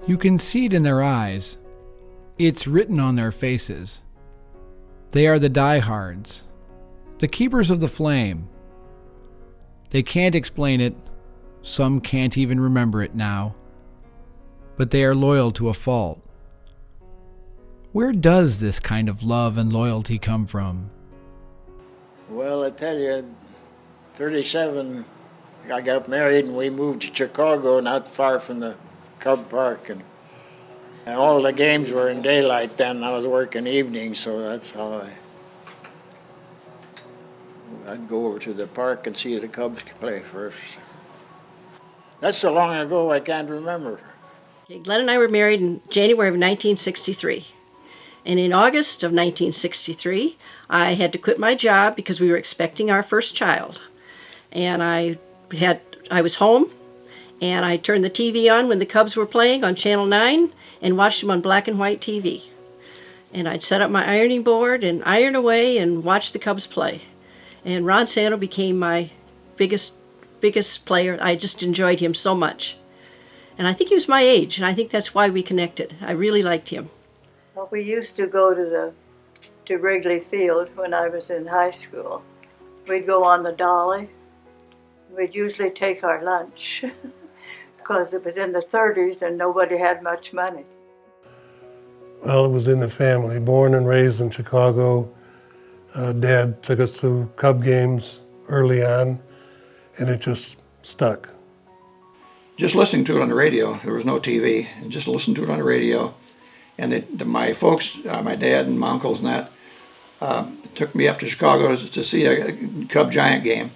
You can see it in their eyes. It's written on their faces. They are the diehards, the keepers of the flame. They can't explain it. Some can't even remember it now. But they are loyal to a fault. Where does this kind of love and loyalty come from? Well, I tell you, 37, I got married and we moved to Chicago, not far from the Cub Park. And all the games were in daylight then. I was working evenings, so that's how I'd go over to the park and see the Cubs play first. That's so long ago I can't remember. Okay, Glenn and I were married in January of 1963. And in August of 1963, I had to quit my job because we were expecting our first child. And I was home, and I turned the TV on when the Cubs were playing on Channel 9 and watched them on black and white TV. And I'd set up my ironing board and iron away and watch the Cubs play. And Ron Santo became my biggest player. I just enjoyed him so much. And I think he was my age, and I think that's why we connected. I really liked him. Well, we used to go to Wrigley Field when I was in high school. We'd go on the dolly. We'd usually take our lunch because it was in the 30s and nobody had much money. Well, it was in the family. Born and raised in Chicago. Dad took us to Cub games early on, and it just stuck. Just listening to it on the radio, there was no TV, and just listening to it on the radio. And my folks, my dad and my uncles and that, took me up to Chicago to see a Cub Giant game.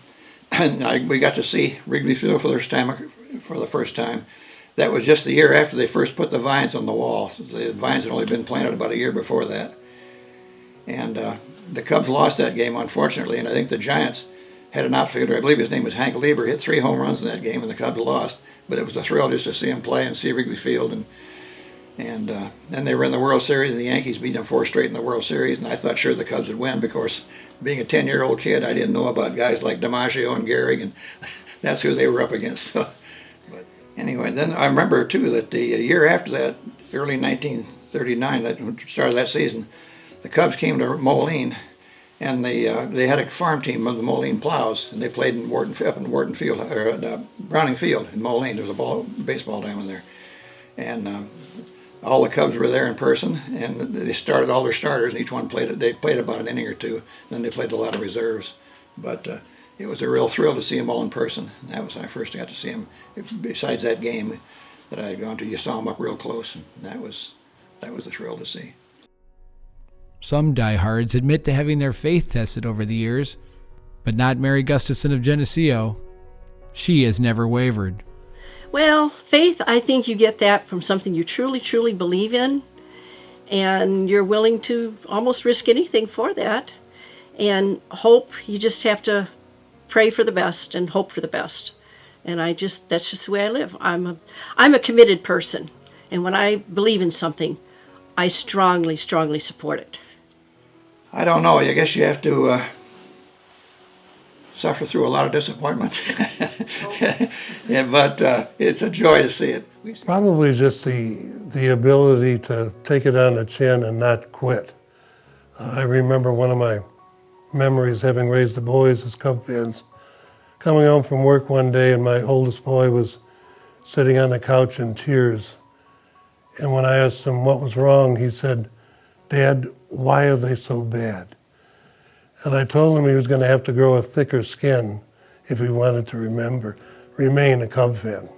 And we got to see Wrigley Field for the first time. That was just the year after they first put the vines on the wall. The vines had only been planted about a year before that. And the Cubs lost that game, unfortunately, and I think the Giants had an outfielder, I believe his name was Hank Lieber, hit 3 home runs in that game, and the Cubs lost. But it was a thrill just to see him play and see Wrigley Field. And then they were in the World Series, and the Yankees beat them 4 straight in the World Series, and I thought sure the Cubs would win. Because being a 10-year-old kid, I didn't know about guys like DiMaggio and Gehrig, and that's who they were up against. So, but anyway, then I remember, too, that the year after that, early 1939, that start of that season, the Cubs came to Moline, and they had a farm team of the Moline Plows, and they played in Wharton Field, or Browning Field in Moline. There was a baseball diamond there. And all the Cubs were there in person, and they started all their starters, and each one they played about an inning or two. Then they played a lot of reserves. But it was a real thrill to see them all in person. And that was when I first got to see them. Besides that game that I had gone to, you saw them up real close, and that was a thrill to see. Some diehards admit to having their faith tested over the years, but not Mary Gustafson of Geneseo. She has never wavered. Well, faith, I think you get that from something you truly, truly believe in, and you're willing to almost risk anything for that. And hope, you just have to pray for the best and hope for the best. And that's just the way I live. I'm a committed person, and when I believe in something, I strongly, strongly support it. I don't know. I guess you have to suffer through a lot of disappointment. Yeah, but it's a joy to see it. Probably just the ability to take it on the chin and not quit. I remember one of my memories, having raised the boys as Cub fans, coming home from work one day, and my oldest boy was sitting on the couch in tears. And when I asked him what was wrong, he said, "Dad, why are they so bad?" And I told him he was going to have to grow a thicker skin if he wanted to remain a Cub fan.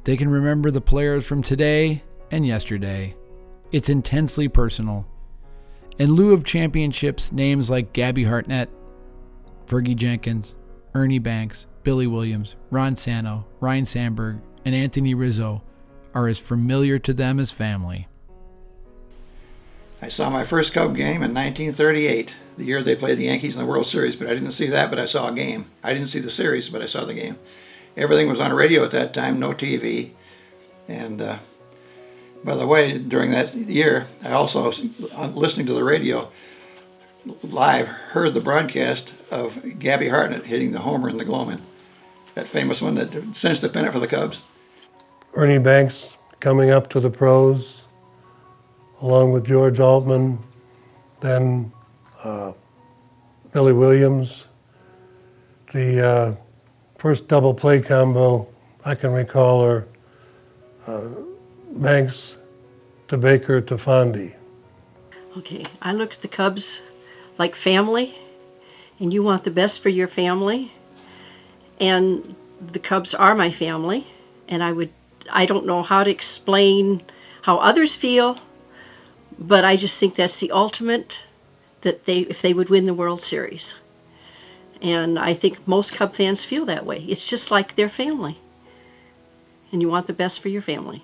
They can remember the players from today and yesterday. It's intensely personal. In lieu of championships, names like Gabby Hartnett, Fergie Jenkins, Ernie Banks, Billy Williams, Ron Santo, Ryan Sandberg, and Anthony Rizzo are as familiar to them as family. I saw my first Cub game in 1938, the year they played the Yankees in the World Series, but I didn't see that, but I saw a game. I didn't see the series, but I saw the game. Everything was on radio at that time, no TV. And by the way, during that year, I also, listening to the radio, live heard the broadcast of Gabby Hartnett hitting the homer in the Gloman, that famous one that cinched the pennant for the Cubs. Ernie Banks coming up to the pros, along with George Altman, then Billy Williams. The first double play combo I can recall are Banks to Baker to Fondy. Okay, I look at the Cubs like family, and you want the best for your family. And the Cubs are my family, and I don't know how to explain how others feel, but I just think that's the ultimate, that if they would win the World Series. And I think most Cub fans feel that way. It's just like their family. And you want the best for your family.